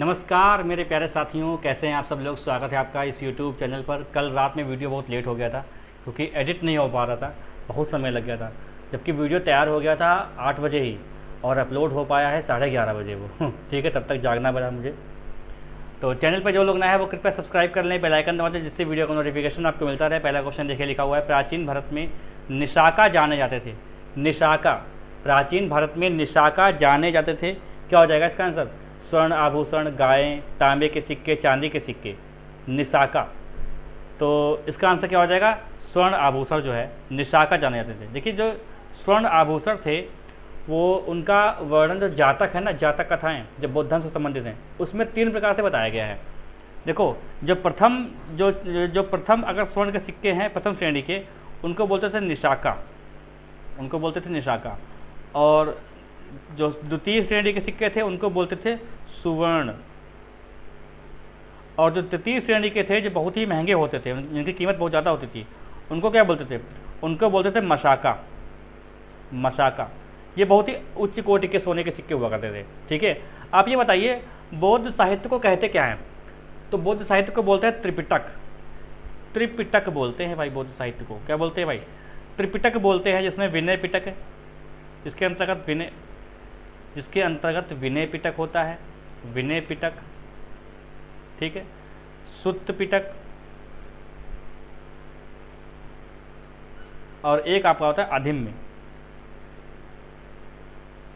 नमस्कार मेरे प्यारे साथियों, कैसे हैं आप सब लोग। स्वागत है आपका इस YouTube चैनल पर। कल रात में वीडियो बहुत लेट हो गया था क्योंकि एडिट नहीं हो पा रहा था, बहुत समय लग गया था। जबकि वीडियो तैयार हो गया था 8 बजे ही और अपलोड हो पाया है 11:30 बजे वो ठीक है, तब तक जागना पड़ा मुझे। तो चैनल पर जो लोग नए हैं वो कृपया सब्सक्राइब कर लें, बेल आइकन दबा दें जिससे वीडियो का नोटिफिकेशन आपको मिलता रहे। पहला क्वेश्चन देखिए, लिखा हुआ है प्राचीन भारत में निशाका जाने जाते थे। निशाका, प्राचीन भारत में निशाका जाने जाते थे। क्या हो जाएगा इसका आंसर? स्वर्ण आभूषण, गायें, तांबे के सिक्के, चांदी के सिक्के, निशाका। तो इसका आंसर क्या हो जाएगा? स्वर्ण आभूषण जो है निशाका जाने जाते थे। देखिए जो स्वर्ण आभूषण थे वो उनका वर्णन जो जातक है ना, जातक कथाएं जो बौद्ध धर्म से संबंधित हैं उसमें 3 प्रकार से बताया गया है। देखो जो प्रथम अगर स्वर्ण के सिक्के हैं प्रथम श्रेणी के, उनको बोलते थे निशाका, उनको बोलते थे निशाका। और जो द्वितीय श्रेणी के सिक्के थे उनको बोलते थे सुवर्ण। और जो तृतीय श्रेणी के थे जो बहुत ही महंगे होते थे, जिनकी कीमत बहुत ज़्यादा होती थी, उनको क्या बोलते थे? उनको बोलते थे मशाका। मशाका ये बहुत ही उच्च कोटि के सोने के सिक्के हुआ करते थे। ठीक है, आप ये बताइए बौद्ध साहित्य को कहते क्या हैं? तो बौद्ध साहित्य को बोलते हैं त्रिपिटक। त्रिपिटक बोलते हैं भाई बौद्ध साहित्य को। क्या बोलते हैं भाई? त्रिपिटक बोलते हैं, जिसमें विनय पिटक है, इसके अंतर्गत विनय पिटक होता है, विनय पिटक। ठीक है, सुत्त पिटक, और एक आपका होता है अधिम्य,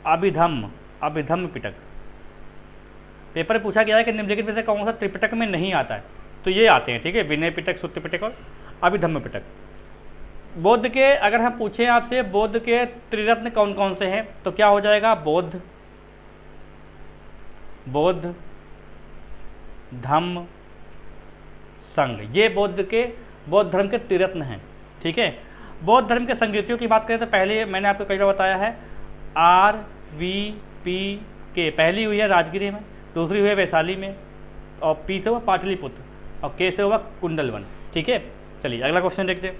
अभिधम्म पिटक। पेपर में पूछा गया है कि निम्नलिखित में से कौन सा त्रिपिटक में नहीं आता है, तो ये आते हैं। ठीक है, विनय पिटक, सुत्त पिटक और अभिधम्म पिटक। बौद्ध के अगर हम पूछें आपसे बौद्ध के त्रिरत्न कौन कौन से हैं, तो क्या हो जाएगा? बौद्ध, धम्म, संघ। ये बौद्ध धर्म के त्रिरत्न हैं। ठीक है, बौद्ध धर्म के संगीतियों की बात करें तो पहले मैंने आपको कई बार बताया है RVPK। पहली हुई है राजगिरी में, दूसरी हुई है वैशाली में, और P से हुआ पाटलिपुत्र, और K से हुआ कुंडलवन। ठीक है, चलिए अगला क्वेश्चन देखते हैं।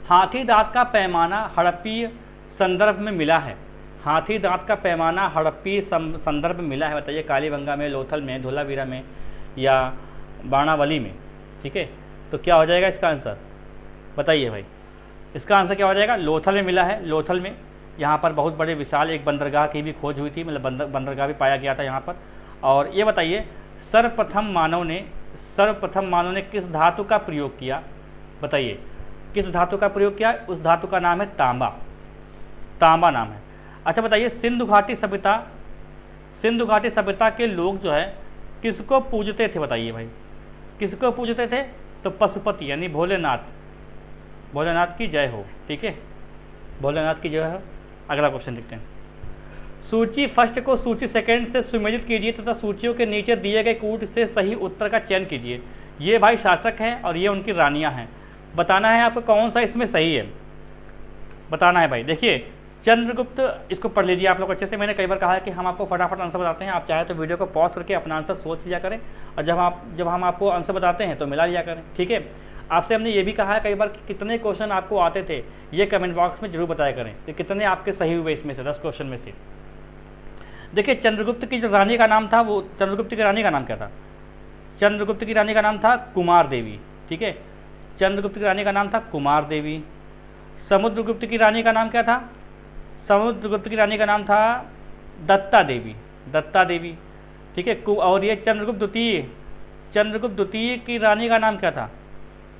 हाथी दांत का पैमाना हड़प्पीय संदर्भ में मिला है। हाथी दांत का पैमाना हड़प्पीय संदर्भ में मिला है। बताइए, कालीबंगा में, लोथल में, धोलावीरा में या बाणावली में। ठीक है, तो क्या हो जाएगा इसका आंसर? बताइए भाई, इसका आंसर क्या हो जाएगा? लोथल में मिला है। लोथल में यहाँ पर बहुत बड़े विशाल एक बंदरगाह की भी खोज हुई थी, मतलब बंदरगाह भी पाया गया था यहाँ पर। और ये बताइए सर्वप्रथम मानव ने किस धातु का प्रयोग किया? बताइए किस धातु का प्रयोग किया? उस धातु का नाम है तांबा। तांबा नाम है। अच्छा बताइए, सिंधु घाटी सभ्यता के लोग जो है किसको पूजते थे? बताइए भाई, किसको पूजते थे? तो पशुपति यानी भोलेनाथ। भोलेनाथ की जय हो। ठीक है, भोलेनाथ की जय हो। अगला क्वेश्चन देखते हैं। सूची फर्स्ट को सूची सेकंड से सुमेलित कीजिए तथा सूचियों के नीचे दिए गए कूट से सही उत्तर का चयन कीजिए। ये भाई शासक हैं और ये उनकी रानियां हैं। बताना है आपको कौन सा इसमें सही है, बताना है भाई। देखिए चंद्रगुप्त, इसको पढ़ लीजिए आप लोग अच्छे से। मैंने कई बार कहा है कि हम आपको फटाफट आंसर बताते हैं, आप चाहे तो वीडियो को पॉज करके अपना आंसर सोच लिया करें, और जब हम आपको आंसर बताते हैं तो मिला लिया करें। ठीक है, आपसे हमने ये भी कहा है कई बार कि कितने क्वेश्चन आपको आते थे, ये कमेंट बॉक्स में जरूर बताया करें कि कितने आपके सही हुए इसमें से 10 क्वेश्चन में से। देखिए चंद्रगुप्त की जो रानी का नाम था, वो चंद्रगुप्त की रानी का नाम क्या था? चंद्रगुप्त की रानी का नाम था कुमार देवी। ठीक है, चंद्रगुप्त की रानी का नाम था कुमार देवी। समुद्रगुप्त की रानी का नाम क्या था? समुद्रगुप्त की रानी का नाम था दत्ता देवी। दत्ता देवी। ठीक है, और ये चंद्रगुप्त द्वितीय की रानी का नाम क्या था?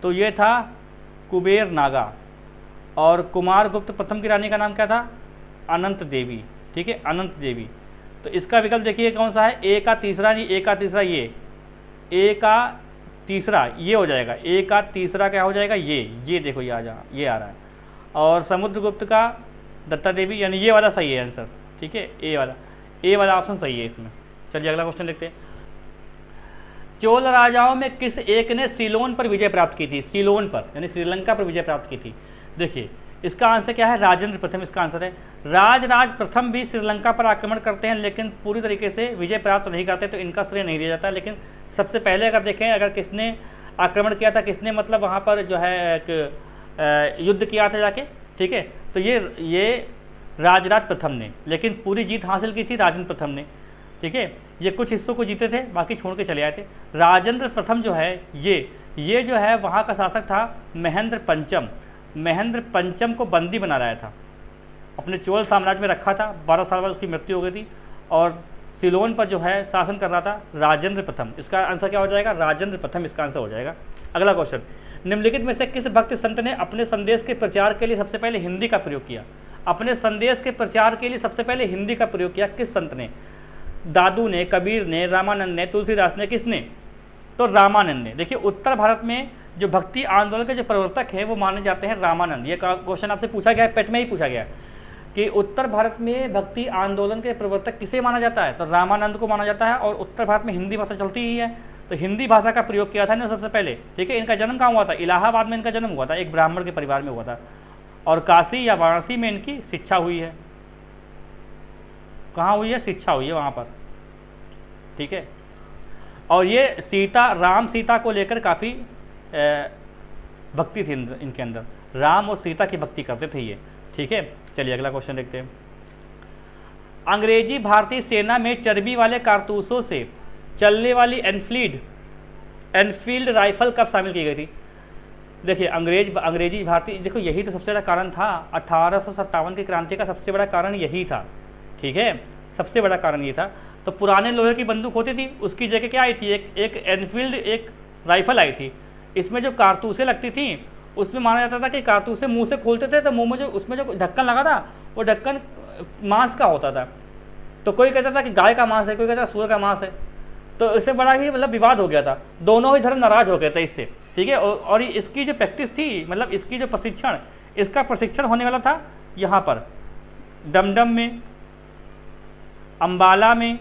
तो ये था कुबेर नागा। और कुमारगुप्त प्रथम की रानी का नाम क्या था? अनंत देवी। ठीक है, अनंत देवी। तो इसका विकल्प देखिए कौन सा है? ए का तीसरा नहीं, ए का तीसरा ये, ए का तीसरा ये हो जाएगा। ए का तीसरा क्या हो जाएगा? ये देखो ये आ रहा है। और समुद्रगुप्त का दत्ता देवी, यानी ये वाला सही है आंसर। ठीक है, ए वाला ऑप्शन सही है इसमें। चलिए अगला क्वेश्चन देखते हैं। चोल राजाओं में किस एक ने सीलोन पर विजय प्राप्त की थी? सीलोन पर यानी श्रीलंका पर विजय प्राप्त की थी। देखिए इसका आंसर क्या है? राजेंद्र प्रथम इसका आंसर है। राज प्रथम भी श्रीलंका पर आक्रमण करते हैं लेकिन पूरी तरीके से विजय प्राप्त नहीं करते, तो इनका श्रेय नहीं दिया जाता। लेकिन सबसे पहले अगर देखें, अगर किसने आक्रमण किया था, किसने मतलब वहाँ पर जो है एक युद्ध किया था जाके, ठीक है, तो ये राजराज प्रथम ने, लेकिन पूरी जीत हासिल की थी राजेंद्र प्रथम ने। ठीक है, ये कुछ हिस्सों को जीते थे, बाकी छोड़ के चले आए थे। राजेंद्र प्रथम जो है ये जो है वहाँ का शासक था महेंद्र पंचम। महेंद्र पंचम को बंदी बना लाया था, अपने चोल साम्राज्य में रखा था। 12 साल बाद उसकी मृत्यु हो गई थी और सिलोन पर जो है शासन कर रहा था राजेंद्र प्रथम। इसका आंसर क्या हो जाएगा? राजेंद्र प्रथम इसका आंसर हो जाएगा। अगला क्वेश्चन, निम्नलिखित में से किस भक्त संत ने अपने संदेश के प्रचार के लिए सबसे पहले हिंदी का प्रयोग किया? अपने संदेश के प्रचार के लिए सबसे पहले हिंदी का प्रयोग किया किस संत ने? दादू ने, कबीर ने, रामानंद ने, तुलसीदास ने, किसने? तो रामानंद ने। देखिए उत्तर भारत में जो भक्ति आंदोलन के जो प्रवर्तक है वो माने जाते हैं रामानंद। ये क्वेश्चन आपसे पूछा गया है, पेट में ही पूछा गया है कि उत्तर भारत में भक्ति आंदोलन के प्रवर्तक किसे माना जाता है? तो रामानंद को माना जाता है। और उत्तर भारत में हिंदी भाषा चलती ही है, तो हिंदी भाषा का प्रयोग किया था ना सबसे पहले। ठीक है, इनका जन्म कहाँ हुआ था? इलाहाबाद में इनका जन्म हुआ था, एक ब्राह्मण के परिवार में हुआ था। और काशी या वाराणसी में इनकी शिक्षा हुई है। कहाँ हुई है? शिक्षा हुई है वहाँ पर। ठीक है, और ये राम सीता को लेकर काफ़ी भक्ति थी इनके अंदर, राम और सीता की भक्ति करते थे ये। ठीक है, चलिए अगला क्वेश्चन देखते हैं। अंग्रेजी भारतीय सेना में चर्बी वाले कारतूसों से चलने वाली एनफील्ड राइफल कब शामिल की गई थी? देखिए अंग्रेजी भारतीय, देखो यही तो सबसे बड़ा कारण था। 1857 की क्रांति का सबसे बड़ा कारण यही था। ठीक है, सबसे बड़ा कारण ये था। तो पुराने लोहे की बंदूक होती थी, उसकी जगह क्या आई थी? एक एनफील्ड एक राइफल आई थी। इसमें जो कारतूसें लगती थी उसमें माना जाता था कि कारतूसें मुंह से खोलते थे तो मुंह में जो उसमें जो ढक्कन लगा था वो ढक्कन मांस का होता था। तो कोई कहता था कि गाय का मांस है, कोई कहता था सूअर का मांस है। तो इसमें बड़ा ही मतलब विवाद हो गया था, दोनों ही धर्म नाराज हो गए थे इससे। ठीक है, और इसकी जो प्रैक्टिस थी, मतलब इसकी जो प्रशिक्षण, इसका प्रशिक्षण होने वाला था यहाँ पर डमडम में, अंबाला में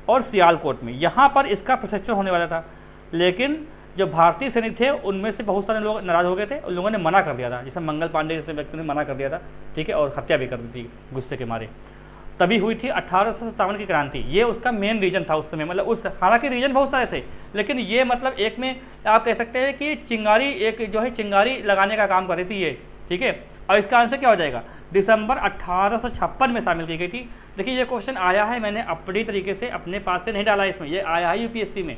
और सियालकोट में, यहाँ पर इसका प्रशिक्षण होने वाला था। लेकिन जो भारतीय सैनिक थे उनमें से बहुत सारे लोग नाराज हो गए थे, उन लोगों ने मना कर दिया था, जैसे मंगल पांडे जैसे व्यक्ति ने मना कर दिया था। ठीक है, और हत्या भी कर दी थी गुस्से के मारे। तभी हुई थी 1857 की क्रांति। ये उसका मेन रीजन था उस समय, मतलब उस, हालांकि रीजन बहुत सारे थे, लेकिन ये मतलब एक में आप कह सकते हैं कि चिंगारी, एक जो है चिंगारी लगाने का काम कर रही थी ये। ठीक है, और इसका आंसर क्या हो जाएगा? दिसंबर 1856 में शामिल की गई थी। देखिए ये क्वेश्चन आया है, मैंने अपनी तरीके से अपने पास से नहीं डाला इसमें, ये आया है यूपीएससी में।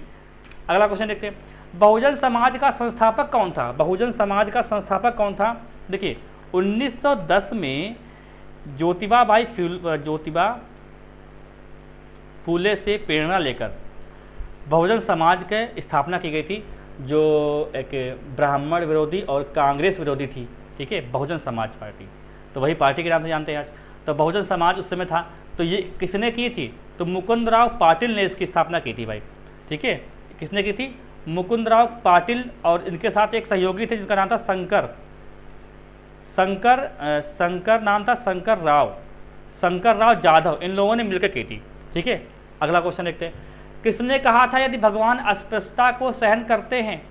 अगला क्वेश्चन देखते हैं, बहुजन समाज का संस्थापक कौन था? बहुजन समाज का संस्थापक कौन था? देखिए 1910 में ज्योतिबा फूले से प्रेरणा लेकर बहुजन समाज की स्थापना की गई थी, जो एक ब्राह्मण विरोधी और कांग्रेस विरोधी थी। ठीक है, बहुजन समाज पार्टी, तो वही पार्टी के नाम से जानते हैं आज। तो बहुजन समाज उस समय था, तो ये किसने की थी? तो मुकुंदराव पाटिल ने इसकी स्थापना की थी भाई। ठीक है, किसने की थी? मुकुंदराव पाटिल, और इनके साथ एक सहयोगी थे जिसका नाम था शंकर नाम था शंकर राव जाधव। इन लोगों ने मिलकर की थी। ठीक है, अगला क्वेश्चन देखते हैं, किसने कहा था यदि भगवान अस्पृश्यता को सहन करते हैं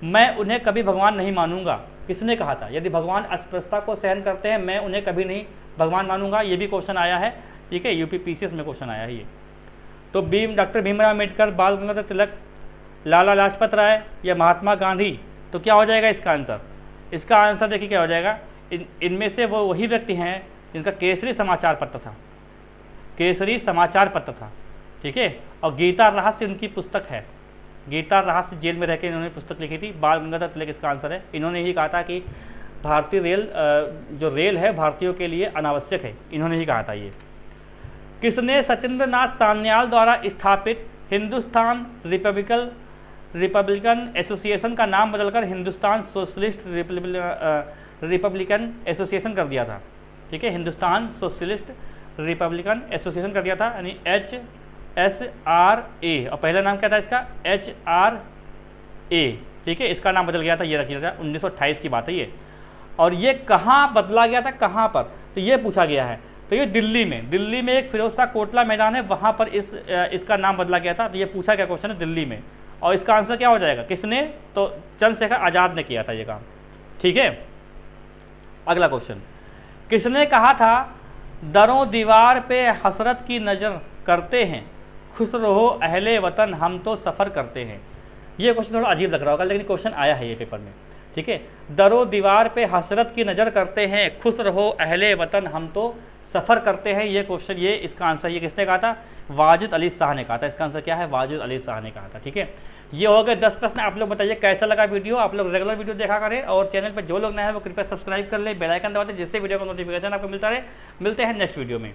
मैं उन्हें कभी भगवान नहीं मानूंगा? किसने कहा था यदि भगवान अस्पृश्यता को सहन करते हैं मैं उन्हें कभी नहीं भगवान मानूंगा? ये भी क्वेश्चन आया है। ठीक है, यूपीपीसीएस में क्वेश्चन आया है ये। तो डॉक्टर भीमराव अम्बेडकर, बाल गंगाधर तिलक, लाला लाजपत राय या महात्मा गांधी? तो क्या हो जाएगा इसका आंसर? इसका आंसर देखिए क्या हो जाएगा, इनमें से वो वही व्यक्ति हैं जिनका केसरी समाचार पत्र था। ठीक है, और गीता रहस्य उनकी पुस्तक है। गीता रहस्य जेल में रहकर इन्होंने पुस्तक लिखी थी। बाल गंगाधर तिलक इसका आंसर है। इन्होंने ही कहा था कि भारतीय रेल है भारतीयों के लिए अनावश्यक है, इन्होंने ही कहा था ये। किसने सचिंद्र नाथ सान्याल द्वारा स्थापित हिंदुस्तान रिपब्लिकन एसोसिएशन का नाम बदलकर हिंदुस्तान सोशलिस्ट रिपब्लिकन एसोसिएशन कर दिया था? ठीक है, हिंदुस्तान सोशलिस्ट रिपब्लिकन एसोसिएशन कर दिया था, यानी HSRA, और पहला नाम क्या था इसका? HRA। ठीक है, इसका नाम बदल गया था, ये रख दिया था। 1928 की बात है ये। और ये कहाँ बदला गया था, कहाँ पर? तो ये पूछा गया है। तो ये दिल्ली में एक फिरोज शाह कोटला मैदान है, वहाँ पर इसका नाम बदला गया था। तो ये पूछा गया क्वेश्चन है दिल्ली में, और इसका आंसर क्या हो जाएगा? किसने? तो चंद्रशेखर आज़ाद ने किया था ये काम। ठीक है, अगला क्वेश्चन, किसने कहा था दरों दीवार पे हसरत की नज़र करते हैं, खुश रहो अहले वतन हम तो सफ़र करते हैं? ये क्वेश्चन थोड़ा अजीब लग रहा होगा, लेकिन क्वेश्चन आया है ये पेपर में। ठीक है। दरो दीवार पे हसरत की नज़र करते हैं, खुश रहो अहले वतन हम तो सफ़र करते हैं। ये क्वेश्चन, ये इसका आंसर ये किसने कहा था? वाजिद अली शाह ने कहा था। इसका आंसर क्या है? वाजिद अली शाह ने कहा था। ठीक है, ये हो गए 10 प्रश्न। आप लोग बताइए कैसा लगा वीडियो। आप लोग रेगुलर वीडियो देखा करें और चैनल पर जो लोग नए हैं वो कृपया सब्सक्राइब कर ले, बेल आइकन दबाते, जिससे वीडियो का नोटिफिकेशन आपको मिलता रहे। मिलते हैं नेक्स्ट वीडियो में।